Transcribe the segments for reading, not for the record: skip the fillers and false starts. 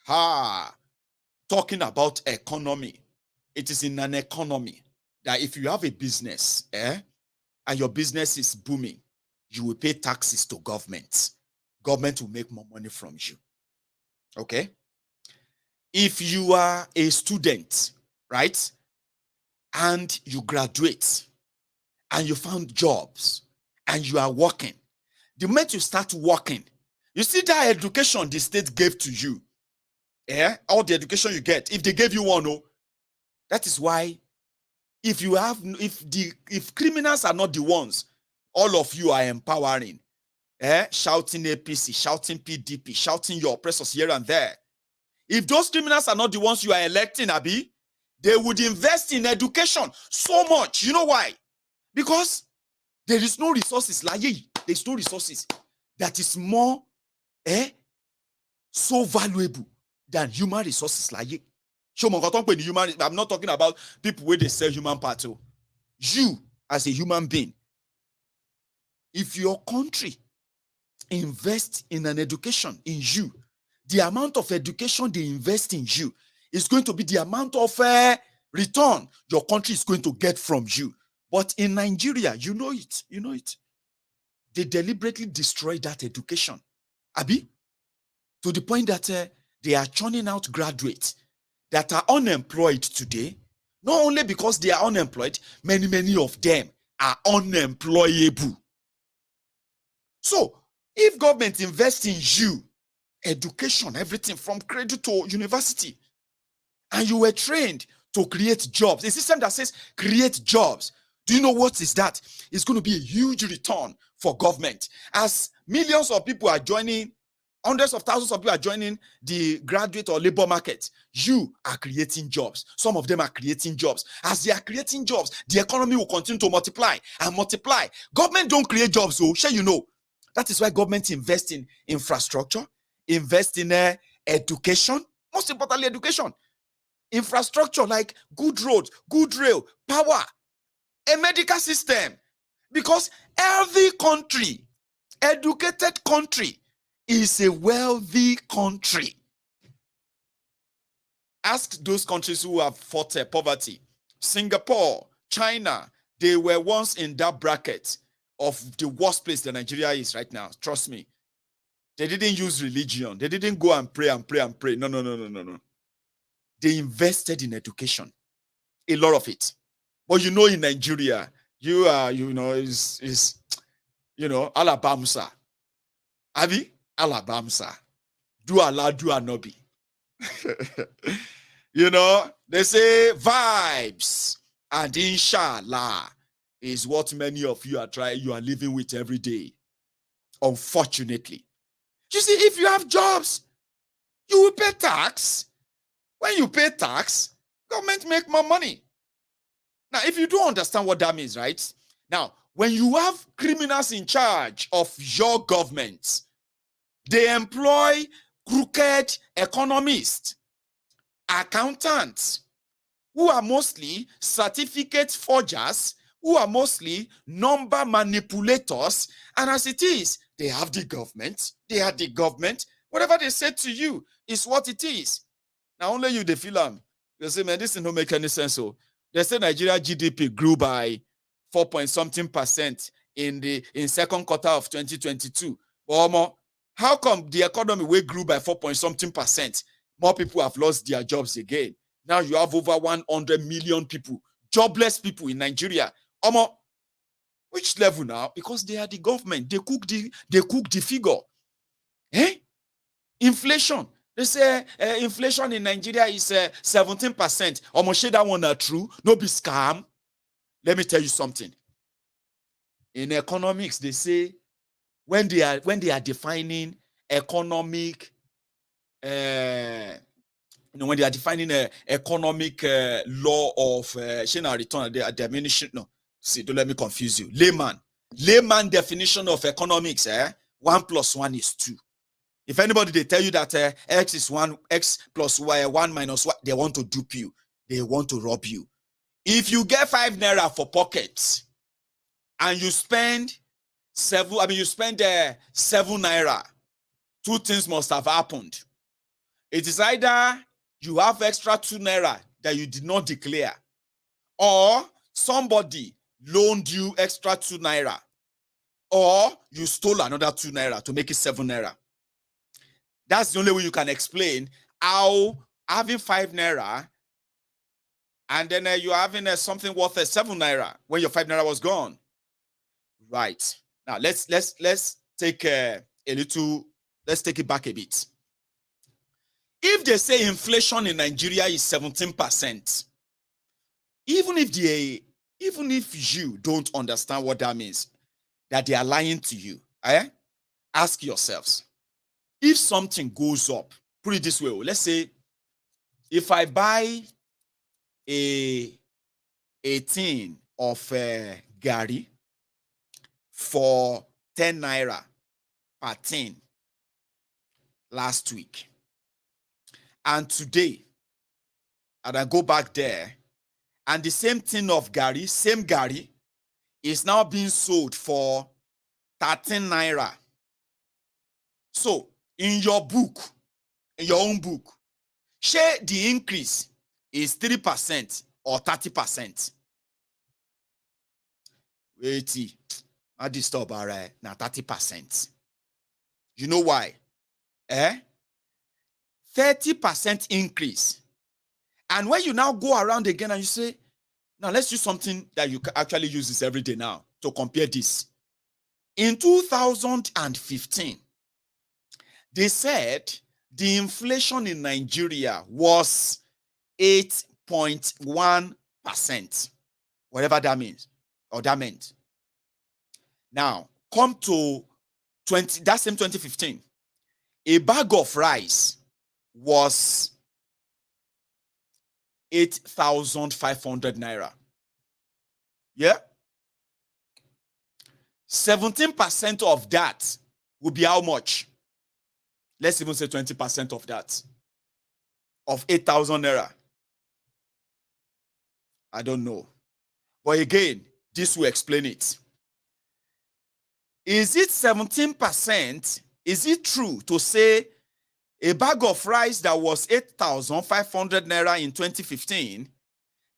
Talking about economy. It is in an economy that if you have a business, and your business is booming, you will pay taxes to government. Government will make more money from you. Okay? If you are a student, right, and you graduate, and you found jobs, and you are working, the moment you start working, you see that education the state gave to you, all the education you get, if they gave you one, that is why if criminals are not the ones, all of you are empowering, shouting APC, shouting PDP, shouting your oppressors here and there. If those criminals are not the ones you are electing, Abi, they would invest in education so much. You know why? Because there is no resources. There's no resources that is more so valuable than human resources. I'm not talking about people where they sell human parts. You, as a human being, if your country invest in an education in you, the amount of education they invest in you is going to be the amount of return your country is going to get from you. But in Nigeria, you know it. They deliberately destroy that education, Abi, to the point that they are churning out graduates that are unemployed today. Not only because they are unemployed, many of them are unemployable. So, if government invests in you, education, everything from cradle to university, and you were trained to create jobs, a system that says create jobs, do you know what is that? It's going to be a huge return for government. As millions of people are joining, hundreds of thousands of people are joining the graduate or labor market, you are creating jobs. Some of them are creating jobs. As they are creating jobs, the economy will continue to multiply and multiply. Government don't create jobs, so sure you know. That is why government invest in infrastructure, invest in education, most importantly education. Infrastructure like good roads, good rail, power, a medical system. Because every country, educated country, is a wealthy country. Ask those countries who have fought poverty. Singapore, China, they were once in that bracket of the worst place that Nigeria is right now. Trust me. They didn't use religion. They didn't go and pray and pray and pray. No. They invested in education. A lot of it. But you know, in Nigeria, is Alabamsa. Abi? Alabamsa. Do Allah, do Anobi. They say vibes and inshallah is what many of you are living with every day. Unfortunately. You see, if you have jobs, you will pay tax. When you pay tax, government make more money. Now, if you don't understand what that means, right? Now, when you have criminals in charge of your government, they employ crooked economists, accountants, who are mostly certificate forgers, who are mostly number manipulators, and as it is, they have the government, they are the government. Whatever they say to you is what it is. Now, only you, they feel them. They say, man, this don't make any sense. So they say Nigeria GDP grew by 4.something% in second quarter of 2022. But how come the economy will grew by 4.something%? More people have lost their jobs again. Now you have over 100 million people, jobless people in Nigeria. Which level now? Because they are the government. They cook the figure. Inflation. They say inflation in Nigeria is 17%. Share that one true. No be scam. Let me tell you something. In economics, they say when they are defining economic, when they are defining economic law of return, they are diminishing. No, see, don't let me confuse you. Layman definition of economics. 1 + 1 is 2. If anybody they tell you that x is 1, x plus y, 1 minus y, they want to dupe you. They want to rob you. If you get 5 naira for pockets and you spend 7 naira, 2 things must have happened. It is either you have extra 2 naira that you did not declare, or somebody loaned you extra 2 naira, or you stole another 2 naira to make it 7 naira. That's the only way you can explain how having 5 naira and then you're having something worth 7 naira when your 5 naira was gone. Right. Now let's take let's take it back a bit. If they say inflation in Nigeria is 17%, even if you don't understand what that means, that they are lying to you, ask yourselves, if something goes up, put it this way, let's say if I buy a tin of gari for 10 naira per tin last week, and today, and I go back there, and the same tin of gari, same gari, is now being sold for 13 naira. So, in your book, in your own book, share the increase is 3% or 30%. Wait, I disturb alright. Now 30%. You know why? 30% increase. And when you now go around again and you say, now let's use something that you can actually use this every day now to compare this. In 2015, they said the inflation in Nigeria was 8.1%, whatever that means, or that meant. Now, come to that same 2015, a bag of rice was 8,500 naira. Yeah? 17% of that will be how much? Let's even say 20% of that, of 8,000 naira. I don't know. But again, this will explain it. Is it 17%? Is it true to say a bag of rice that was 8,500 naira in 2015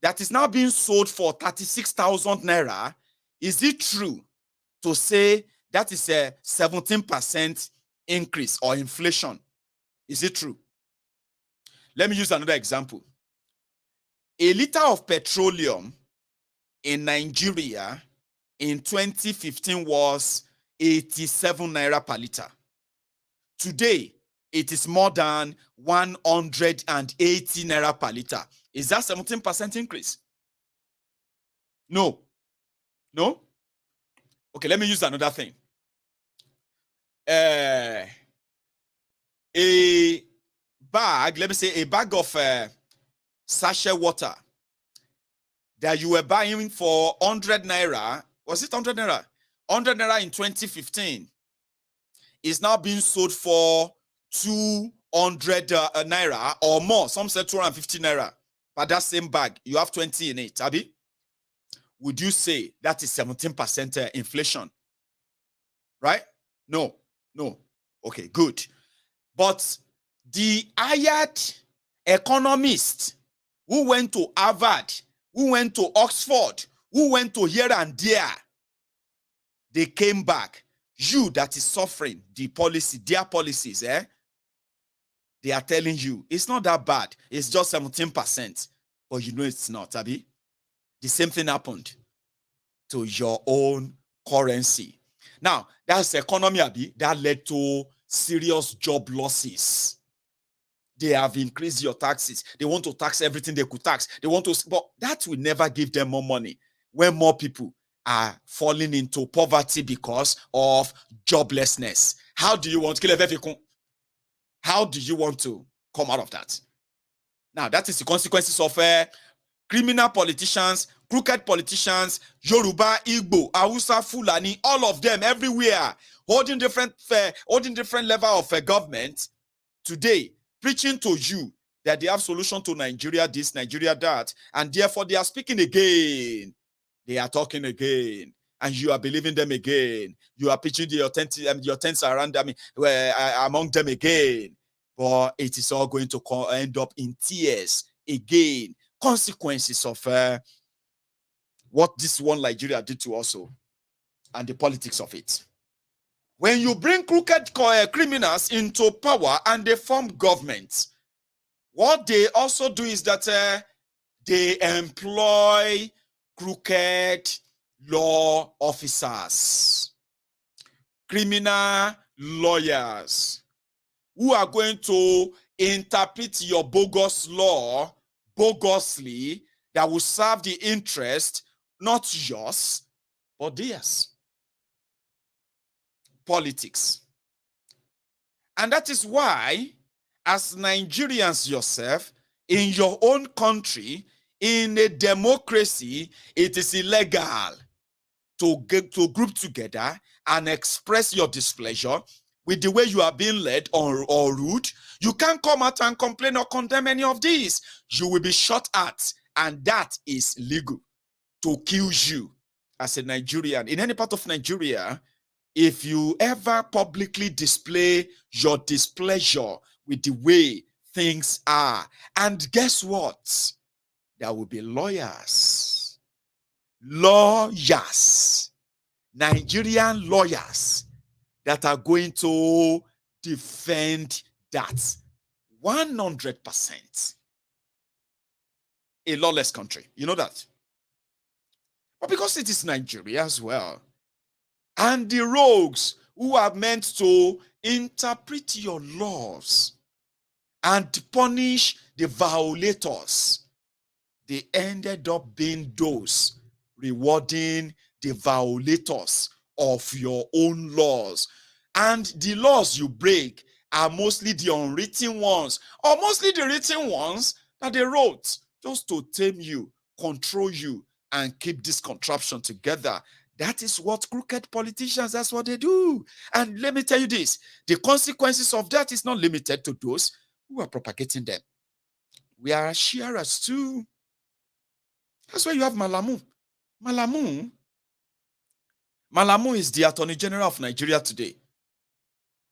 that is now being sold for 36,000 naira? Is it true to say that is a 17% increase or inflation? Is it true? Let me use another example. A liter of petroleum in Nigeria in 2015 was 87 naira per liter. Today, it is more than 180 naira per liter. Is that 17% increase? No. No? Okay, let me use another thing. A bag, let me say a bag of sachet water that you were buying for 100 naira, was it 100 naira? 100 naira in 2015 is now being sold for 200 naira or more. Some say 250 naira. But that same bag, you have 20 in it, Abi? Would you say that is 17% inflation? Right? No. Okay, good. But the hired economist who went to Harvard, who went to Oxford, who went to here and there, they came back. You that is suffering the policy, their policies, they are telling you it's not that bad. It's just 17%. But you know it's not, Abi. The same thing happened to your own currency. Now, that's economy, Abi, that led to serious job losses. They have increased your taxes. They want to tax everything they could tax. They want to, but that will never give them more money when more people are falling into poverty because of joblessness. How do you want to come out of that? Now, that is the consequences of criminal politicians, crooked politicians, Yoruba, Igbo, Hausa, Fulani, all of them everywhere, holding different level of government today, preaching to you that they have solution to Nigeria this, Nigeria that, and therefore they are speaking again. They are talking again, and you are believing them again. You are pitching your tents around them, among them again. but it is all going to end up in tears again. Consequences of what this one Nigeria did to us, and the politics of it. When you bring crooked criminals into power and they form government, what they also do is that they employ crooked law officers, criminal lawyers, who are going to interpret your bogus law bogusly, that will serve the interest, not yours, but theirs. Politics. And that is why, as Nigerians yourself, in your own country, in a democracy, it is illegal to group together and express your displeasure with the way you are being led or rude. You can't come out and complain or condemn any of these. You will be shot at, and that is legal to kill you as a Nigerian. In any part of Nigeria, if you ever publicly display your displeasure with the way things are, and guess what? There will be lawyers, Nigerian lawyers that are going to defend that 100%. A lawless country, you know that. But because it is Nigeria as well, and the rogues who are meant to interpret your laws and punish the violators, they ended up being those rewarding the violators of your own laws. And the laws you break are mostly the unwritten ones, or mostly the written ones that they wrote just to tame you, control you, and keep this contraption together. That is what crooked politicians, that's what they do. And let me tell you this, the consequences of that is not limited to those who are propagating them. We are sharers too. That's why you have Malamu. Malamu is the Attorney General of Nigeria today.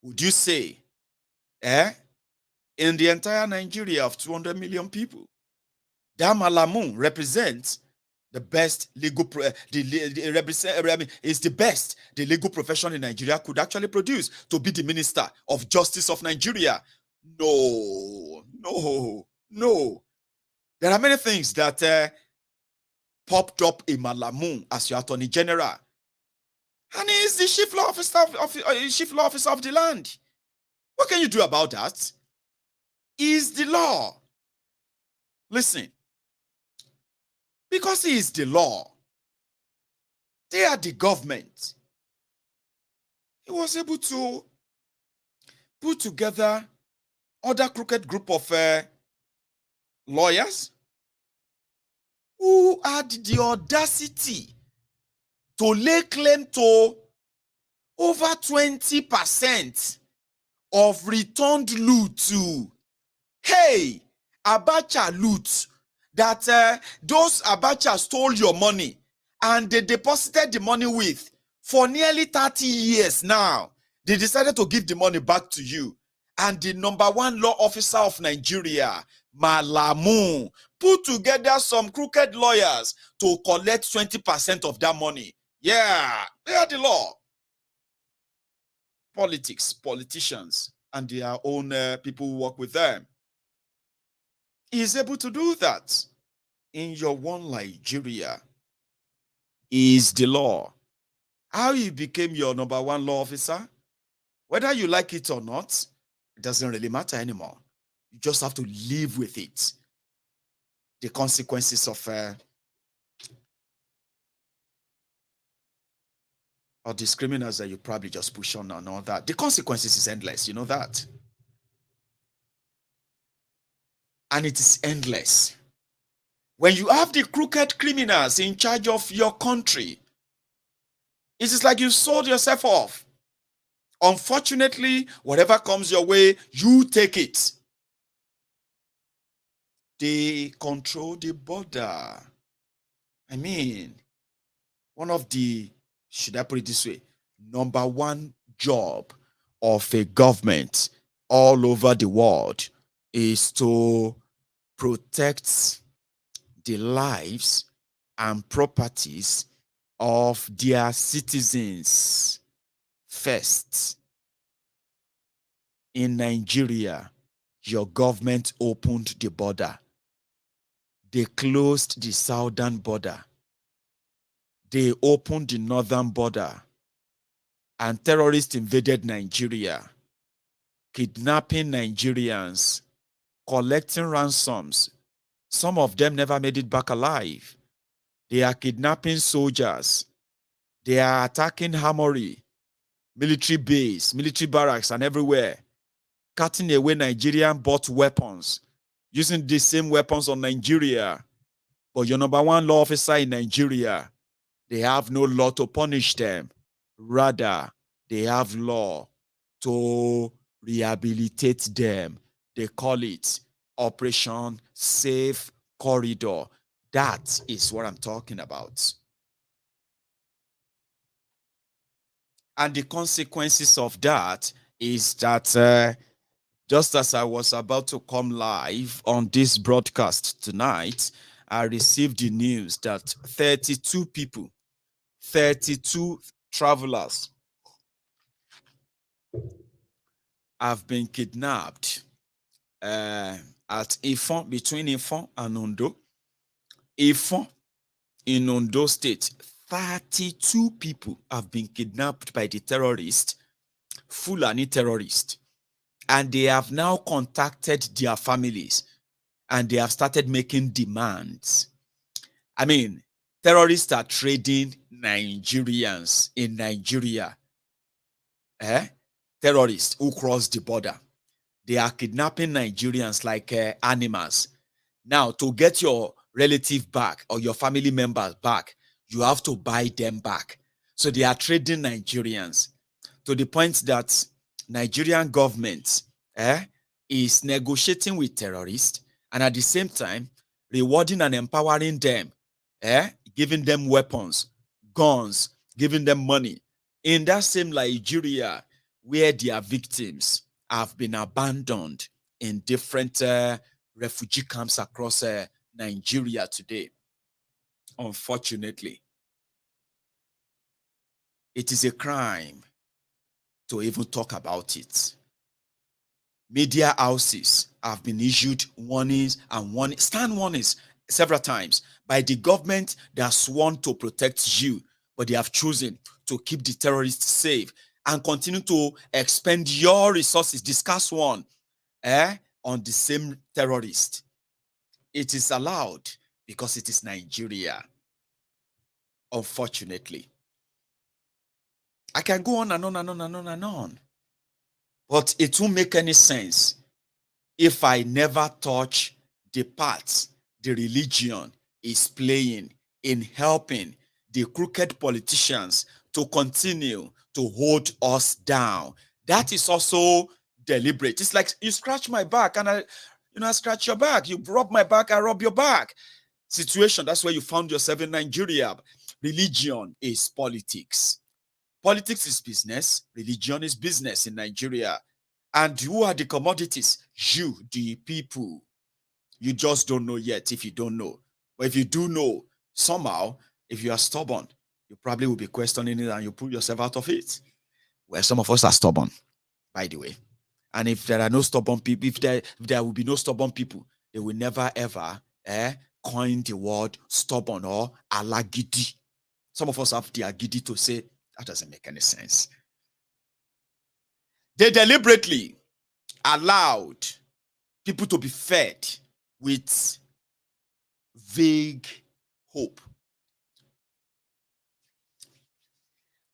Would you say, in the entire Nigeria of 200 million people, that Malamu represents the best legal, is the best the legal profession in Nigeria could actually produce to be the Minister of Justice of Nigeria? No. There are many things that popped up in Malamu as your Attorney General. And he is the chief law officer of the land. What can you do about that? He is the law. Listen, because he is the law, they are the government. He was able to put together other crooked group of lawyers who had the audacity to lay claim to over 20% of returned loot to, hey, Abacha loot, that those Abacha stole your money and they deposited the money with for nearly 30 years now. They decided to give the money back to you. And the #1 law officer of Nigeria, Malamu, put together some crooked lawyers to collect 20% of that money. Yeah, they are the law. Politics, politicians, and their own people who work with them. He is able to do that. In your one Nigeria is the law. How he became your #1 law officer, whether you like it or not, it doesn't really matter anymore. You just have to live with it. The consequences of or these criminals that you probably just push on and all that. The consequences is endless, you know that. And it is endless. When you have the crooked criminals in charge of your country, it is like you sold yourself off. Unfortunately, whatever comes your way, you take it. They control the border. I mean, one of the, should I put it this way, #1 job of a government all over the world is to protect the lives and properties of their citizens first. In Nigeria, your government opened the border. They closed the southern border. They opened the northern border. And terrorists invaded Nigeria, kidnapping Nigerians, collecting ransoms. Some of them never made it back alive. They are kidnapping soldiers. They are attacking armory, military base, military barracks, and everywhere, cutting away Nigerian bought weapons, using the same weapons on Nigeria. But your number one law officer in Nigeria, they have no law to punish them. Rather, they have law to rehabilitate them. They call it Operation Safe Corridor. That is what I'm talking about. And the consequences of that is that just as I was about to come live on this broadcast tonight, I received the news that 32 people, 32 travelers have been kidnapped at Ifon, between Ifon and Ondo. Ifon in Ondo State, 32 people have been kidnapped by the terrorist, Fulani terrorist. And they have now contacted their families and they have started making demands. I mean, terrorists are trading Nigerians in Nigeria. Terrorists who cross the border. They are kidnapping Nigerians like animals. Now, to get your relative back or your family members back, you have to buy them back. So they are trading Nigerians to the point that Nigerian government is negotiating with terrorists and at the same time rewarding and empowering them, giving them weapons, guns, giving them money. In that same Nigeria where their victims have been abandoned in different refugee camps across Nigeria today. Unfortunately, it is a crime to even talk about it. Media houses have been issued warnings and stand warnings several times by the government that has sworn to protect you, but they have chosen to keep the terrorists safe and continue to expend your resources, discuss one, on the same terrorist. It is allowed because it is Nigeria, unfortunately. I can go on and on and on and on and on, but it won't make any sense if I never touch the part the religion is playing in helping the crooked politicians to continue to hold us down. That is also deliberate. It's like you scratch my back and I scratch your back. You rub my back, I rub your back. Situation, that's where you found yourself in Nigeria. Religion is politics. Politics is business. Religion is business in Nigeria. And who are the commodities? You, the people. You just don't know yet if you don't know. But if you do know, somehow, if you are stubborn, you probably will be questioning it and you pull yourself out of it. Well, some of us are stubborn, by the way. And if there are no stubborn people, if there will be no stubborn people, they will never ever coin the word stubborn or alagidi. Some of us have the agidi to say that doesn't make any sense. They deliberately allowed people to be fed with vague hope.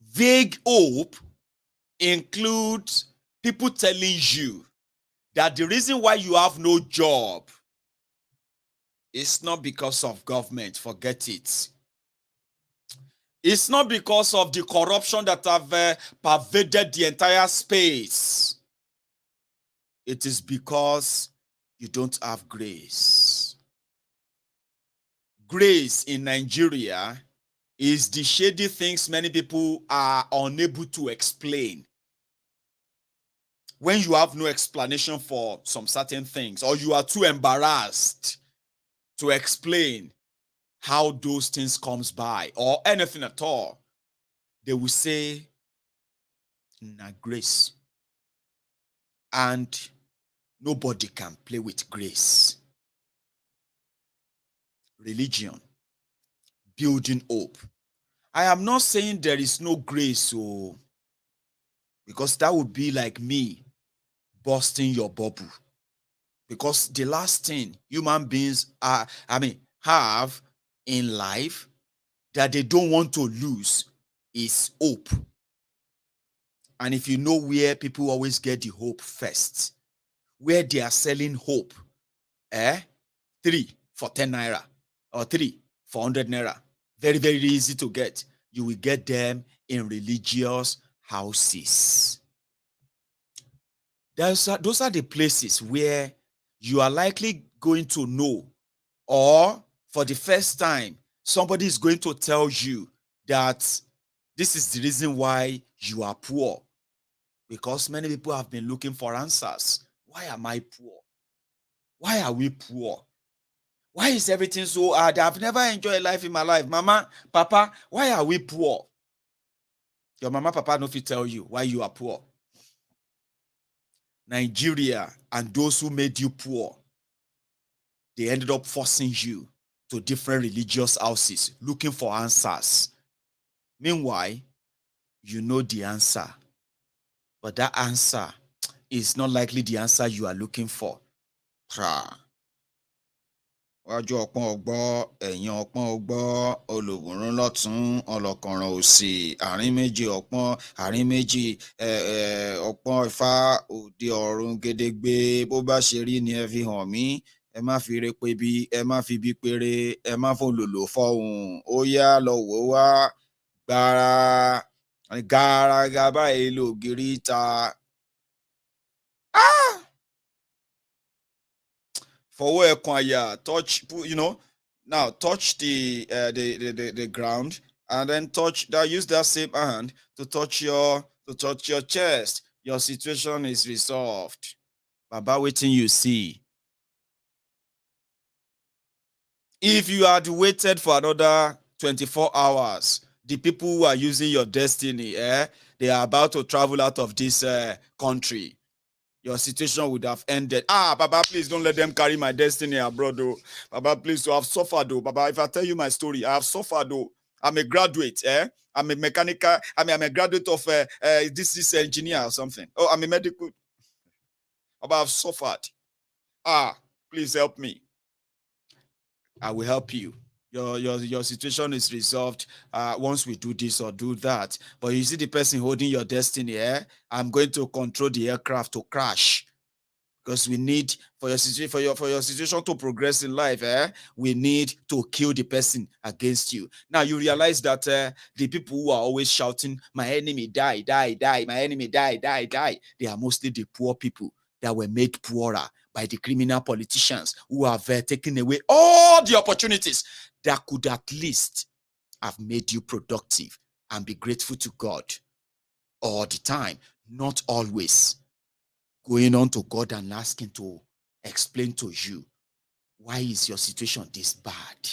Vague hope includes people telling you that the reason why you have no job is not because of government. Forget it. It's not because of the corruption that have pervaded the entire space. It is because you don't have grace. Grace in Nigeria is the shady things many people are unable to explain. when you have no explanation for some certain things, or you are too embarrassed to explain how those things comes by or anything at all, they will say, na grace. And nobody can play with grace. Religion, building hope. I am not saying there is no grace, because that would be like me busting your bubble. Because the last thing human beings have in life that they don't want to lose is hope. And if you know where people always get the hope first, where they are selling hope, 3 for 10 naira or 3 for 100 naira, very, very easy to get. You will get them in religious houses. Those are the places where you are likely going to know, or for the first time, somebody is going to tell you that this is the reason why you are poor. Because many people have been looking for answers. Why am I poor? Why are we poor? Why is everything so hard? I've never enjoyed life in my life. Mama, Papa, why are we poor? Your mama, Papa no fit tell you why you are poor. Nigeria and those who made you poor, they ended up forcing you to different religious houses looking for answers. Meanwhile, you know the answer, but that answer is not likely the answer you are looking for. Wájú ọpọ́n ọgbọ́, ẹ̀yìn ọpọ́n ọgbọ́, olùwòrán lọ́tún, ọlọ́kànràn òsì, àárín méjì ọpọ́n, àárín méjì ọpọ́n Ifá, òde ọ̀run gedegbe, bó bá ṣe rí ni ẹ fi hàn mí, ẹ má fi re pé bí, ẹ má fi bí péré, ẹ má fòlòlò fọhùn, ó yá lọ wò wá, gbàrà, gàràgà báyìí lògiri ta. Fọwọ́ ẹ̀kan àyà, touch, now touch the ground, and then use that same hand to touch your chest. Your situation is resolved. Baba, wetin you see. If you had waited for another 24 hours, the people who are using your destiny, they are about to travel out of this country, your situation would have ended. Baba, please don't let them carry my destiny abroad, though. Baba, please, I've suffered, though. Baba, if I tell you my story, I have suffered, though. I'm a graduate, I'm a mechanical, I'm a graduate of this engineer or something. Oh, I'm a medical. Baba, I've suffered. Please help me. I will help you. Your situation is resolved once we do this or do that. But you see the person holding your destiny, I'm going to control the aircraft to crash. Because we need, for your situation to progress in life, we need to kill the person against you. Now you realize that the people who are always shouting, my enemy die, die, die, my enemy die, die, die, they are mostly the poor people that were made poorer by the criminal politicians who have taken away all the opportunities that could at least have made you productive and be grateful to God all the time, not always going on to God and asking to explain to you, why is your situation this bad?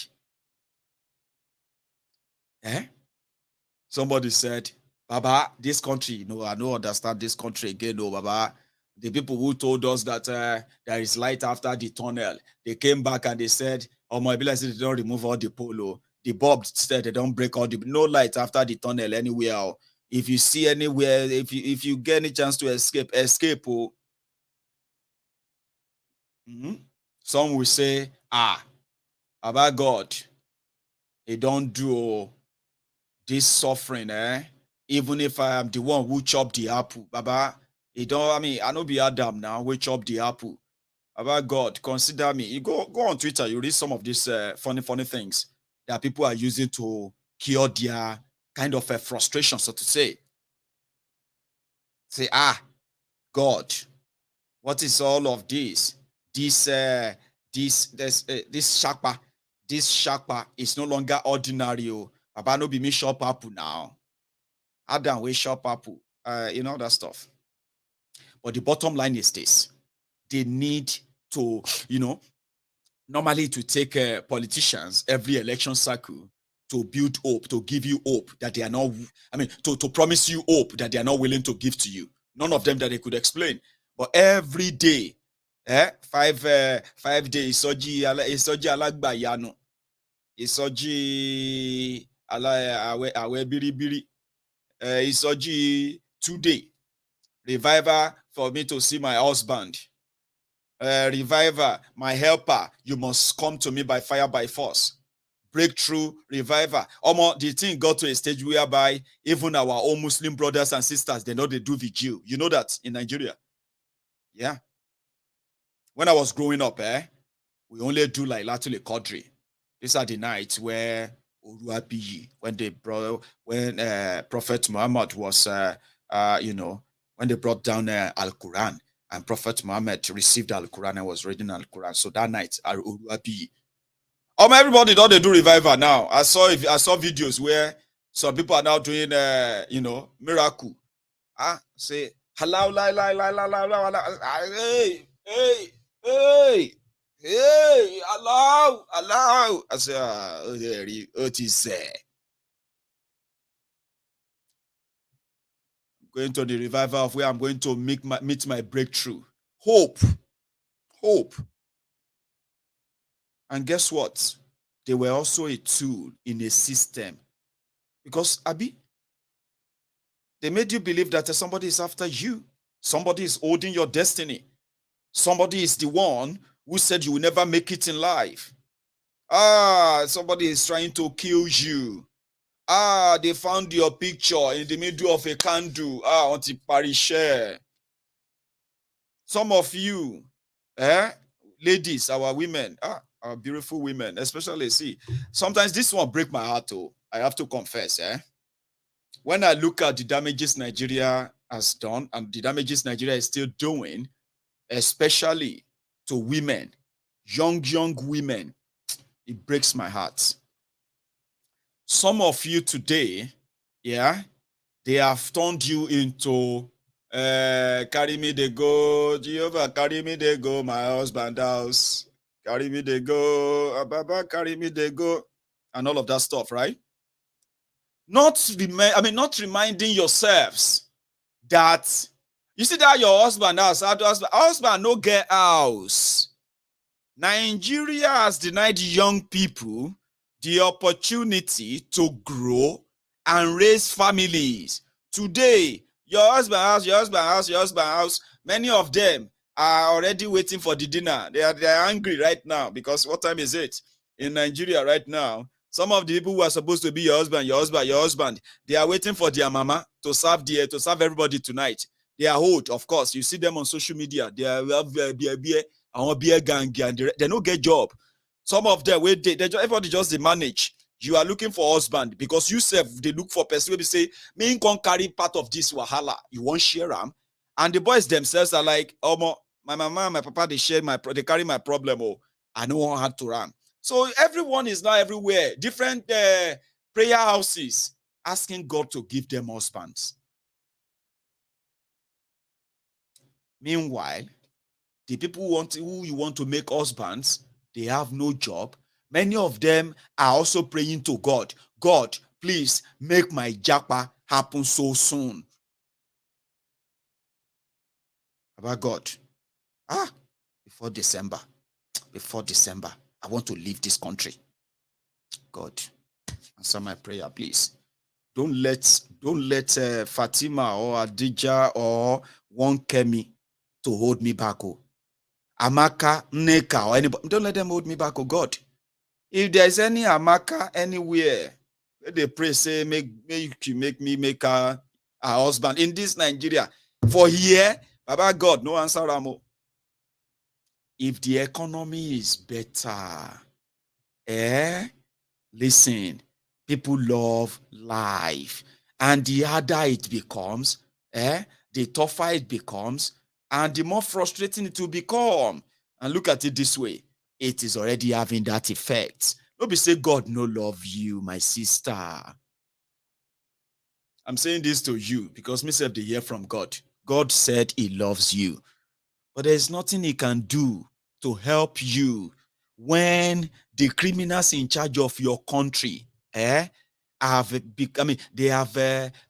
Somebody said, Baba, this country, I don't understand this country again, Baba. The people who told us that there is light after the tunnel, they came back and they said, my village said they don't remove all the polo. The bulb said they don't break all the, no light after the tunnel anywhere. If you see anywhere, if you get any chance to escape. Some will say, about God, he don't do this suffering, even if I am the one who chopped the apple, Baba, he don't, I know be Adam now, who chopped the apple. About God, consider me. You go on Twitter, you read some of these funny things that people are using to cure their kind of frustration, so to say. Say, God, what is all of this? This shakpa is no longer ordinary. Baba no be me shop apple now. Adam we shop apple. That stuff. But the bottom line is this: they need to, normally to take politicians every election cycle to build hope, to give you hope that they are not, to promise you hope that they are not willing to give to you. None of them that they could explain. But every day, 5 days, Isoji alagbayanu, Isoji awe biribiri, Isoji today, revival for me to see my husband. Reviver, my helper, you must come to me by fire, by force. Breakthrough, reviver. The thing got to a stage whereby even our own Muslim brothers and sisters, they know they do vigil. You know that in Nigeria? Yeah. When I was growing up, we only do like Latule Qadri. These are the nights where when Prophet Muhammad was, when they brought down Al-Quran, and Prophet Muhammad received Al-Quran and was reading Al-Quran. So that night, everybody don't they do revival now. I saw videos where some people are now doing miracle. Say hello, hey, hello. I say it is going to the revival of where I'm going to meet my breakthrough. Hope. And guess what? They were also a tool in a system. Because, Abi, they made you believe that somebody is after you. Somebody is holding your destiny. Somebody is the one who said you will never make it in life. Somebody is trying to kill you. They found your picture in the middle of a candle. Auntie Parishe. Some of you, ladies, our women, our beautiful women, especially, see, sometimes this one break my heart, I have to confess, when I look at the damages Nigeria has done and the damages Nigeria is still doing, especially to women, young women, it breaks my heart. Some of you today, they have turned you into carry me they go, Jehovah, carry me they go, my husband house, carry me they go, Baba, carry me they go, and all of that stuff, right? Not reminding yourselves that you see that your husband house, husband no get house. Nigeria has denied young people the opportunity to grow and raise families. Today, your husband house, many of them are already waiting for the dinner. They are angry right now because what time is it? In Nigeria right now, some of the people who are supposed to be your husband, they are waiting for their mama to serve everybody tonight. They are old, of course. You see them on social media. They have beer gang and they don't get job. Some of them everybody just they manage. You are looking for husband because you self they look for person who say me can carry part of this wahala. You won't share them, and the boys themselves are like, my mama, my papa, they carry my problem. I don't want hard to run. So everyone is now everywhere, different prayer houses, asking God to give them husbands. Meanwhile, the people who you want to make husbands, they have no job. Many of them are also praying to God. God, please make my japa happen so soon. About God. Before December, I want to leave this country. God, answer my prayer, please. Don't let Fatima or Adija or one Kemi to hold me back. Amaka, Neka, or anybody. Don't let them hold me back, God. If there's any Amaka anywhere, they pray, say, make me make a husband in this Nigeria. For here, Baba God, no answer, Ramo. If the economy is better, listen, people love life. And the harder it becomes, the tougher it becomes, and the more frustrating it will become. And look at it this way. It is already having that effect. Don't be say God no love you, my sister. I'm saying this to you because myself they hear from God. God said he loves you, but there's nothing he can do to help you when the criminals in charge of your country they have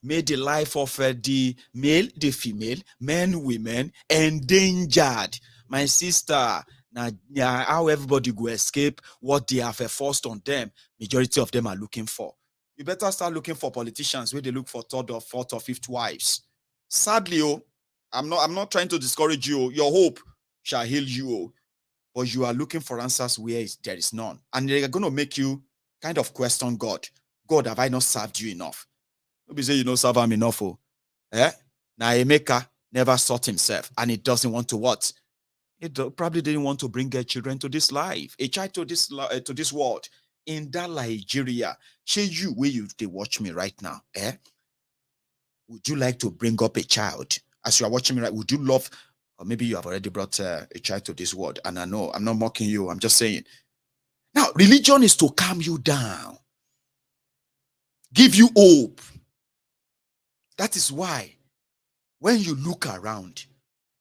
made the life of the male, the female, men, women endangered. My sister, now how everybody go escape what they have forced on them, majority of them are looking for. You better start looking for politicians where they look for third or fourth or fifth wives. Sadly, I'm not trying to discourage you. Your hope shall heal you, but you are looking for answers where there is none. And they're going to make you kind of question God. God, have I not served you enough? Maybe say you don't serve him enough. Oh. Now Emeka never sought himself, and he doesn't want to what? He probably didn't want to bring their children to this life, a child to this world. In that Nigeria, say you where you they watch me right now, would you like to bring up a child as you are watching me, right? Would you love, or maybe you have already brought a child to this world? And I know I'm not mocking you, I'm just saying. Now, religion is to calm you down, give you hope. That is why when you look around,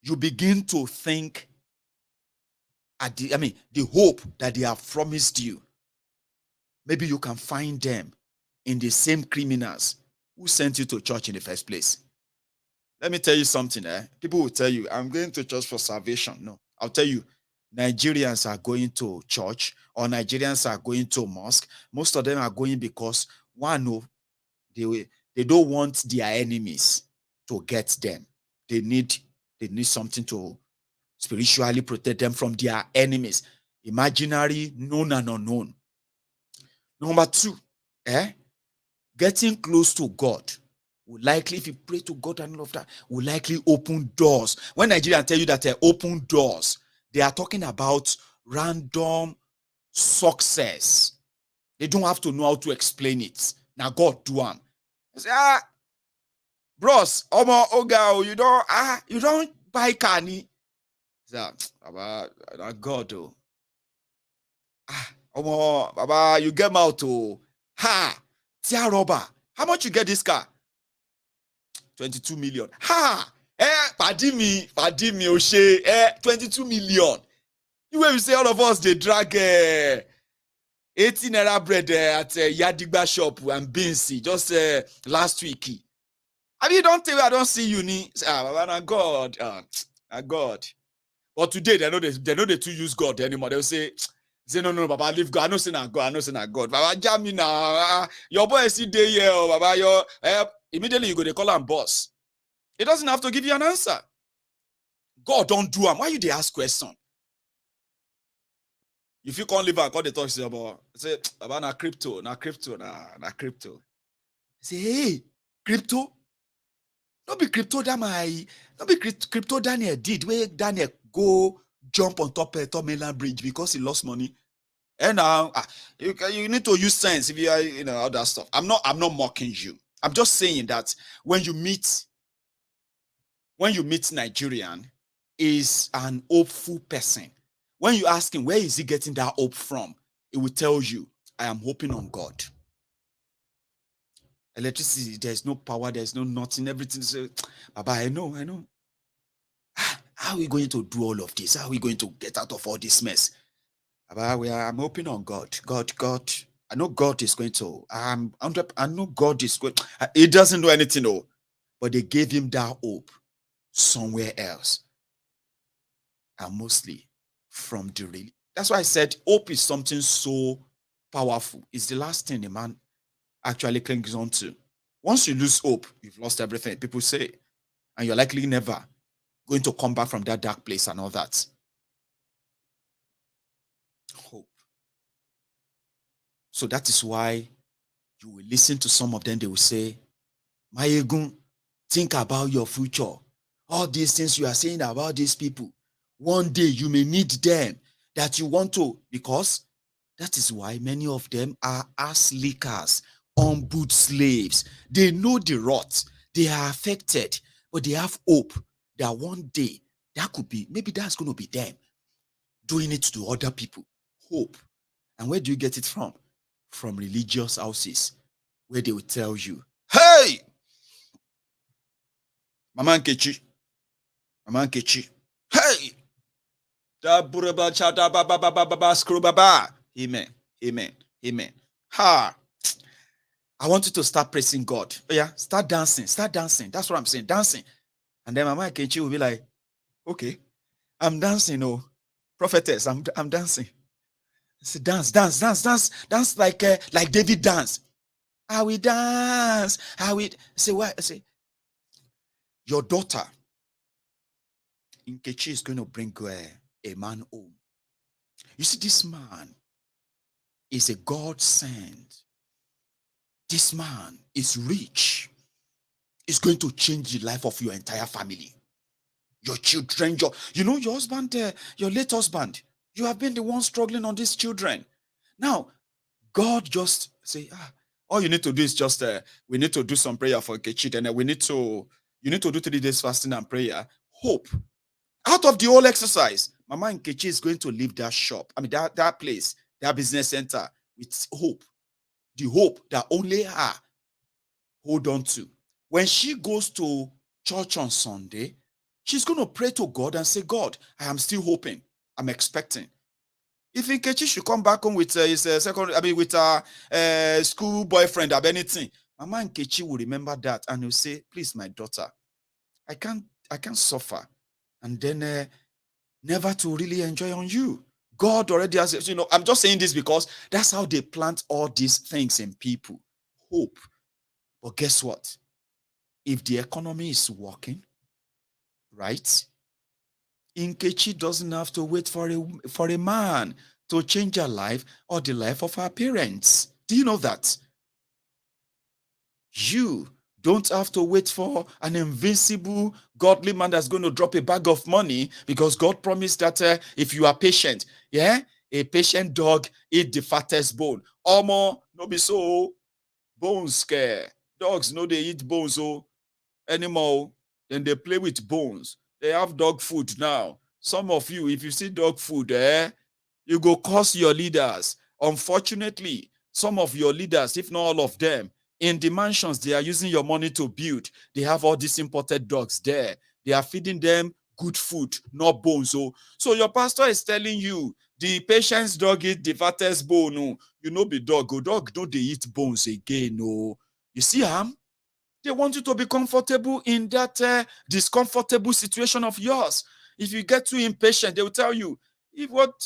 you begin to think the hope that they have promised you. Maybe you can find them in the same criminals who sent you to church in the first place. Let me tell you something. People will tell you, I'm going to church for salvation. No, I'll tell you, Nigerians are going to church or Nigerians are going to mosque. Most of them are going because one, they don't want their enemies to get them. They need something to spiritually protect them from their enemies, imaginary, known and unknown. Number two, getting close to God will likely, if you pray to God and all of that, will likely open doors. When Nigerians tell you that they open doors, they are talking about random success. They don't have to know how to explain it. Now God do them. Say, bros, you don't buy car ni. About God though. Baba, you get out oh. Ha, tia rubber. How much you get this car? 22 million. Ha! Pardon me, Oshe. 22 million. You will say all of us, they drag 18 naira bread at Yadigba shop and Binsi just last week. I mean, don't tell me I don't see you. Baba, God. God. But today, they know they too use God anymore. They'll say, no, Baba, leave God. I know say not God. I know say not God. Baba, jam me now. Your boy is there here, Baba. Immediately you go, they call him boss. It doesn't have to give you an answer. God don't do them. Why you they ask question? If you can't live and call the talk about say about na crypto. Say, hey, crypto? Not be crypto that crypto Daniel did where Daniel go jump on top mainland bridge because he lost money. And now you need to use sense if you are all that stuff. I'm not mocking you. I'm just saying that when you meet Nigerian, is an hopeful person. When you ask him where is he getting that hope from, he will tell you, I am hoping on God. Electricity, there's no power, there's no nothing, everything. So, Baba, I know. How are we going to do all of this? How are we going to get out of all this mess? Baba, I'm hoping on God. God. I know God is going to. I know God is going. He doesn't know anything, no. But they gave him that hope somewhere else. And mostly from the real. That's why I said hope is something so powerful. It's the last thing a man actually clings on to. Once you lose hope, you've lost everything, people say. And you're likely never going to come back from that dark place and all that. Hope. So that is why you will listen to some of them, they will say, Mayegun, think about your future. All these things you are saying about these people, one day you may need them that you want to, because that is why many of them are ass lickers, on-boot slaves. They know the rot. They are affected, but they have hope that one day that could be, maybe that's going to be them doing it to other people. Hope. And where do you get it from? From religious houses, where they will tell you, hey, Mama Nkechi, Mama Nkechi. Hey! Amen. Amen. Amen. Ha! I want you to start praising God. Oh, yeah, start dancing. Start dancing. That's what I'm saying. Dancing. And then Mama Nkechi will be like, okay, I'm dancing. Oh, prophetess, I'm dancing. I say, dance like David dance. I will dance. I will say, why? I say, your daughter Nkechi is going to bring a man home. You see, this man is a God sent. This man is rich. It's going to change the life of your entire family. Your children, your husband, your late husband, you have been the one struggling on these children. Now, God just say, all you need to do is just, we need to do some prayer for Nkechi, then you need to do 3 days fasting and prayer. Hope. Out of the whole exercise, Mama Nkechi is going to leave that shop, that place, that business center with hope. The hope that only her hold on to. When she goes to church on Sunday, she's going to pray to God and say, God, I am still hoping. I'm expecting. If Nkechi should come back home with his with a school boyfriend or anything, Mama Nkechi will remember that and will say, please, my daughter, I can't suffer. And then never to really enjoy on you. God already has, I'm just saying this because that's how they plant all these things in people. Hope. But guess what? If the economy is working, right? Nkechi doesn't have to wait for a man to change her life or the life of her parents. Do you know that? You don't have to wait for an invincible godly man that's going to drop a bag of money, because God promised that if you are patient, a patient dog eat the fattest bone. Omo, no be so. Bones scare. Dogs no they eat bones anymore. Then they play with bones. They have dog food now. Some of you, if you see dog food, you go curse your leaders. Unfortunately, some of your leaders, if not all of them, in the mansions they are using your money to build, they have all these imported dogs there. They are feeding them good food, not bones. So your pastor is telling you the patient's dog eat the fattest bone. You know, be dog. Dog don't they eat bones again. You see, they want you to be comfortable in that discomfortable situation of yours. If you get too impatient, they will tell you, if what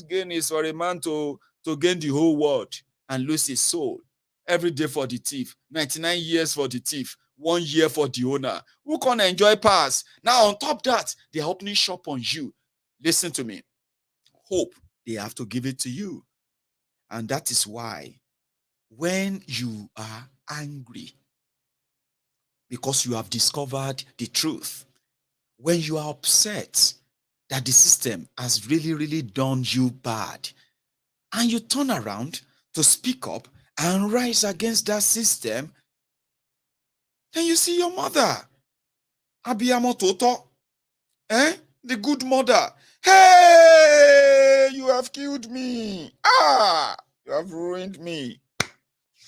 gain is for a man to gain the whole world and lose his soul? Every day for the thief, 99 years for the thief, 1 year for the owner. Who can enjoy pass? Now, on top that, they are opening shop on you. Listen to me. Hope, they have to give it to you. And that is why when you are angry, because you have discovered the truth, when you are upset that the system has really, really done you bad, and you turn around to speak up and rise against that system, then you see your mother, Abiyamo Toto, the good mother. Hey, you have killed me. You have ruined me.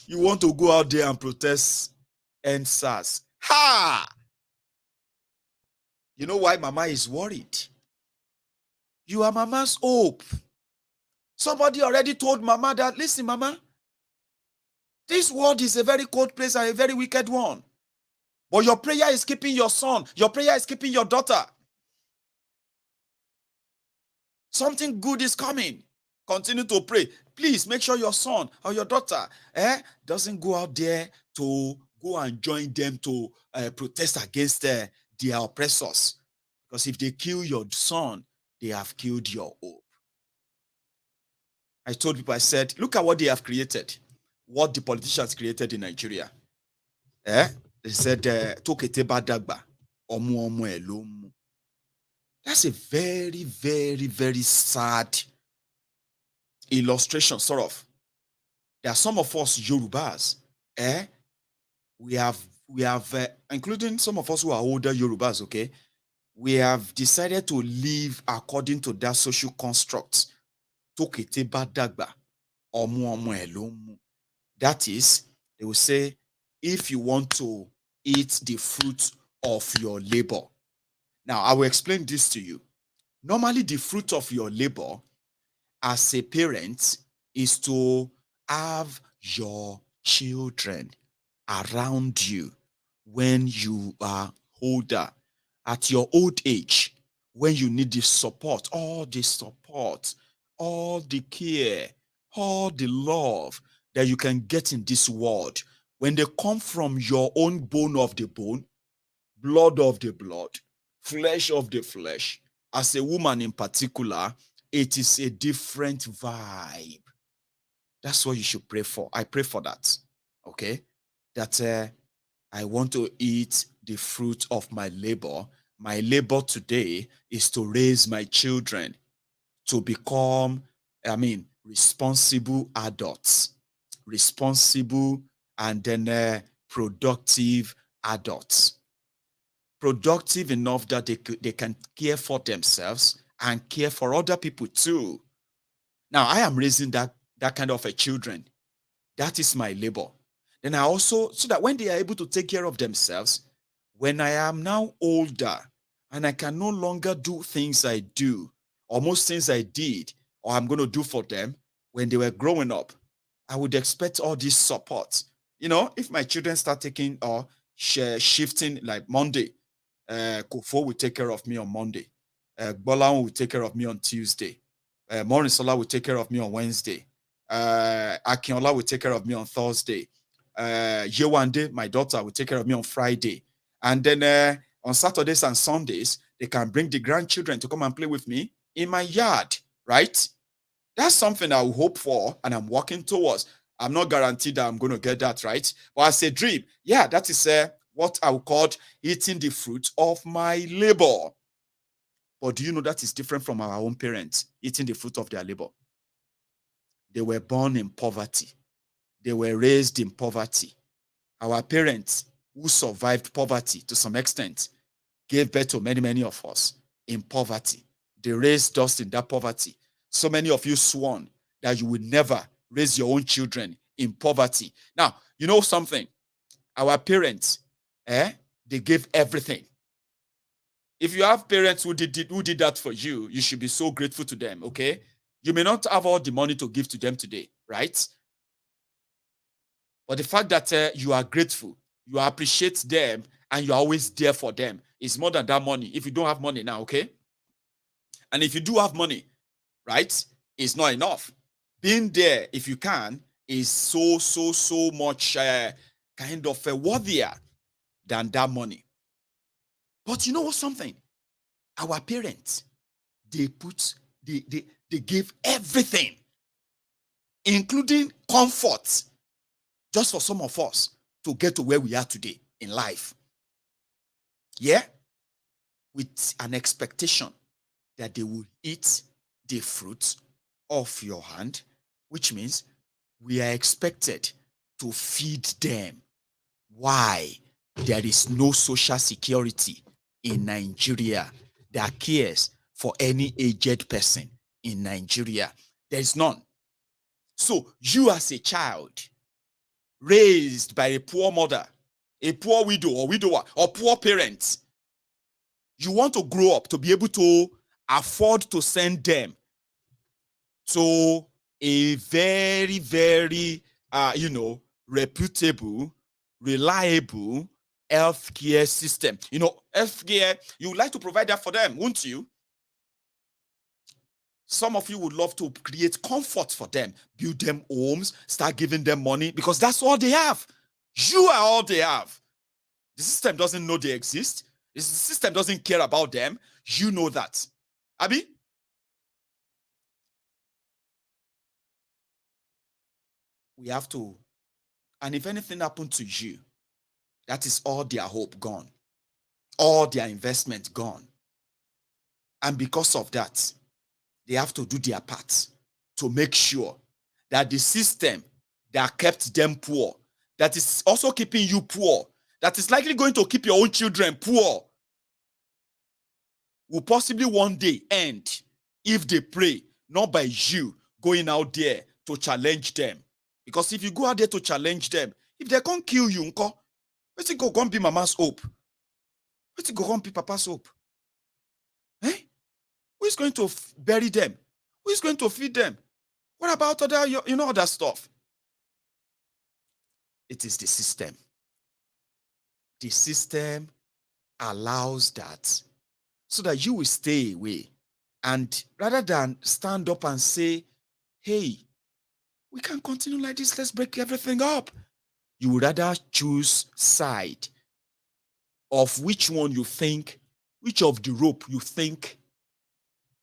You want to go out there and protest NSAS. You know why Mama is worried? You are Mama's hope. Somebody already told Mama that, listen, Mama, this world is a very cold place and a very wicked one. But your prayer is keeping your son. Your prayer is keeping your daughter. Something good is coming. Continue to pray. Please make sure your son or your daughter doesn't go out there to go and join them to protest against their oppressors. Because if they kill your son, they have killed your hope. I told people, I said, look at what they have created. What the politicians created in Nigeria. They said, Tokete badagba, omu elomu. That's a very, very, very sad illustration, sort of. There are some of us Yorubas, we have, including some of us who are older Yorubas, okay, we have decided to live according to that social construct. Tokete badagba, omu elomu. That is, they will say, if you want to eat the fruit of your labor, Now, I will explain this to you. Normally, the fruit of your labor as a parent is to have your children around you when you are older, at your old age, when you need the support, all the care, all the love that you can get in this world. When they come from your own bone of the bone, blood of the blood, flesh of the flesh, as a woman in particular, it is a different vibe. That's what you should pray for. I pray for that. Okay? That I want to eat the fruit of my labor. My labor today is to raise my children to become, responsible adults, responsible and then productive adults. Productive enough that they can care for themselves and care for other people too. Now, I am raising that kind of a children. That is my labor. Then I also, so that when they are able to take care of themselves, when I am now older and I can no longer do things I do, or most things I did, or I'm going to do for them when they were growing up, I would expect all this support. If my children start taking or shifting like Monday, Kofo will take care of me on Monday. Bolan will take care of me on Tuesday. Morisola will take care of me on Wednesday. Akinola will take care of me on Thursday. Yewande, my daughter, will take care of me on Friday. And then on Saturdays and Sundays, they can bring the grandchildren to come and play with me in my yard, right? That's something I will hope for and I'm working towards. I'm not guaranteed that I'm going to get that, right? But as a dream, yeah, that is what I would call eating the fruit of my labor. But do you know that is different from our own parents eating the fruit of their labor? They were born in poverty. They were raised in poverty. Our parents, who survived poverty to some extent, gave birth to many, many of us in poverty. They raised us in that poverty. So many of you sworn that you would never raise your own children in poverty. Now, you know something? Our parents, they gave everything. If you have parents who did that for you, you should be so grateful to them, okay? You may not have all the money to give to them today, right? But the fact that you are grateful, you appreciate them, and you're always there for them is more than that money. If you don't have money now, okay? And if you do have money, right, it's not enough. Being there, if you can, is so much kind of worthier than that money. But you know what? Something? Our parents, they gave everything, including comfort, just for some of us to get to where we are today in life. Yeah? With an expectation that they will eat the fruit of your hand, which means we are expected to feed them. Why? There is no social security in Nigeria that cares for any aged person in Nigeria. There is none. So you as a child raised by a poor mother, a poor widow or widower, or poor parents, you want to grow up to be able to afford to send them to a very, very, reputable, reliable healthcare system. Healthcare, you would like to provide that for them, wouldn't you? Some of you would love to create comfort for them, build them homes, start giving them money, because that's all they have. You are all they have. The system doesn't know they exist. The system doesn't care about them. You know that. Abi? We have to. And if anything happened to you, that is all their hope gone, all their investment gone. And because of that, they have to do their part to make sure that the system that kept them poor, that is also keeping you poor, that is likely going to keep your own children poor, will possibly one day end if they pray, not by you going out there to challenge them. Because if you go out there to challenge them, if they can't kill you, wetin go come be mama's hope? Wetin go come be papa's hope? Who is going to bury them? Who is going to feed them? What about other, other stuff? It is the system. The system allows that so that you will stay away. And rather than stand up and say, hey, we can't continue like this, let's break everything up, you would rather choose side of which one you think, which of the rope you think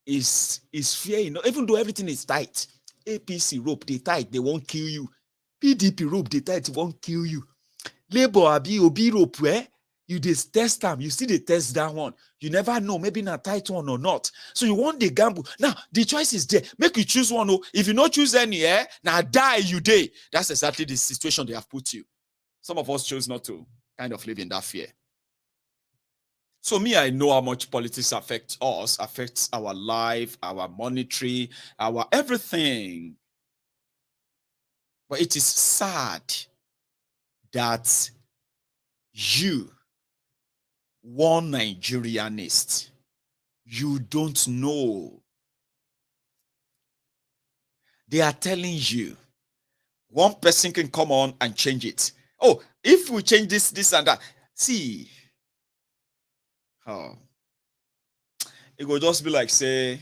is fair enough, even though everything is tight. APC rope, they tight, they won't kill you. PDP rope, they tight, won't kill you. Labour abi obi rope, you just test them, you see the test that one. You never know, maybe not tight one or not. So you want the gamble. Now, the choice is there. Make you choose one. If you not choose any, now die you day. That's exactly the situation they have put you. Some of us chose not to kind of live in that fear. So me, I know how much politics affects us, affects our life, our monetary, our everything. But it is sad that you, one Nigerianist, you don't know. They are telling you one person can come on and change it. Oh, if we change this and that, see, oh, it will just be like, say,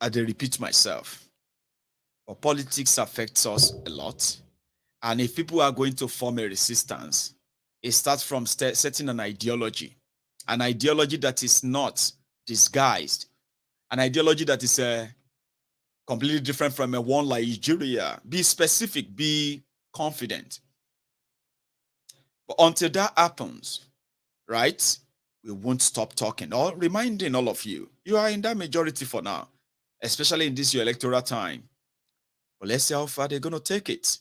I dey repeat myself. But politics affects us a lot. And if people are going to form a resistance, it starts from setting an ideology that is not disguised, an ideology that is completely different from a one like Nigeria. Be specific, be confident. But until that happens, right, we won't stop talking or reminding all of you, you are in that majority for now, especially in this your electoral time. But let's see how far they're going to take it.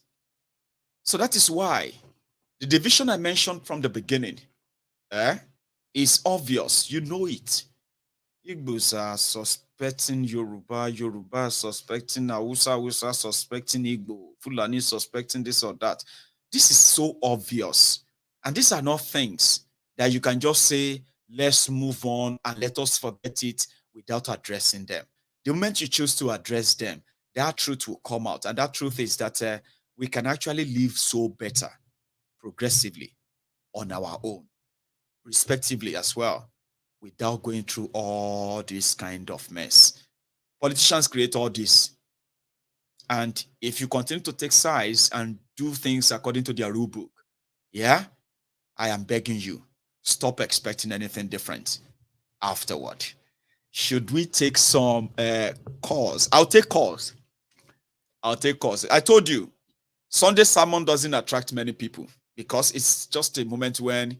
So that is why the division I mentioned from the beginning is obvious. You know it. Igbos are suspecting Yoruba, Yoruba suspecting Hausa, Hausa suspecting Igbo, Fulani suspecting this or that. This is so obvious. And these are not things that you can just say, let's move on and let us forget it without addressing them. The moment you choose to address them, that truth will come out. And that truth is that we can actually live so better progressively on our own, respectively as well, without going through all this kind of mess. Politicians create all this. And if you continue to take sides and do things according to their rule book, yeah, I am begging you, stop expecting anything different afterward. Should we take some calls? I'll take calls. I told you, Sunday sermon doesn't attract many people because it's just a moment when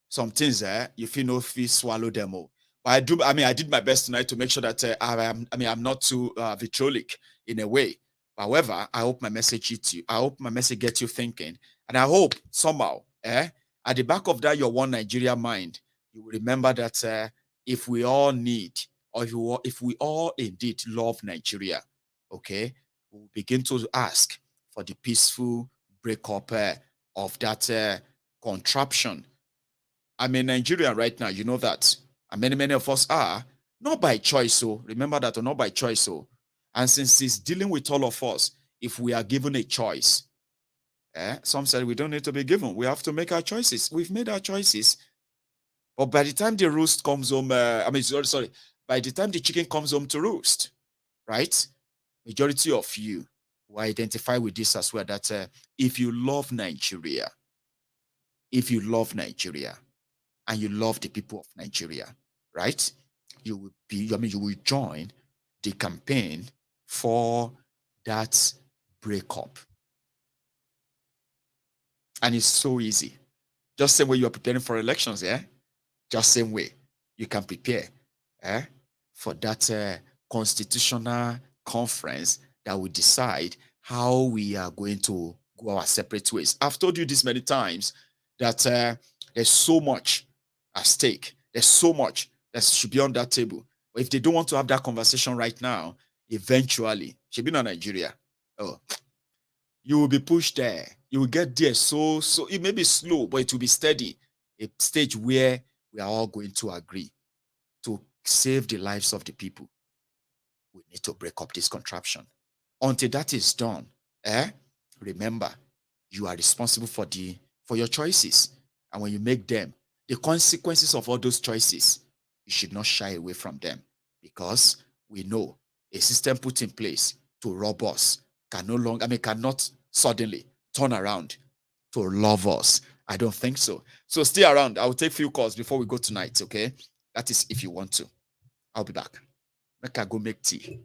some things you feel no feel swallow them all. But I did my best tonight to make sure that I'm not too vitriolic in a way. However, I hope my message hits you. I hope my message gets you thinking. And I hope somehow, at the back of that, your one Nigeria mind, you will remember that if we all need, or if we all indeed love Nigeria, okay, we'll begin to ask for the peaceful breakup of that contraption. I'm in Nigeria right now, you know that. And many of us are, not by choice, so remember that, or not by choice, so. And since it's dealing with all of us, if we are given a choice, some said we don't need to be given. We have to make our choices. We've made our choices. But by the time the roost comes home, sorry, by the time the chicken comes home to roost, right? Majority of you will identify with this as well, that if you love Nigeria, and you love the people of Nigeria, right? You will join the campaign for that breakup. And it's so easy. Just same way you're preparing for elections, just same way you can prepare for that constitutional conference that will decide how we are going to go our separate ways. I've told you this many times that there's so much at stake. There's so much that should be on that table. But if they don't want to have that conversation right now, eventually, should be in Nigeria. Oh, you will be pushed there. You will get there. So it may be slow, but it will be steady. A stage where we are all going to agree to save the lives of the people, we need to break up this contraption. Until that is done, remember, you are responsible for your choices. And when you make them, the consequences of all those choices, you should not shy away from them, because we know a system put in place to rob us cannot suddenly turn around to love us. I don't think so. So stay around. I'll take few calls before we go tonight, okay? That is if you want to. I'll be back. Make I go make tea.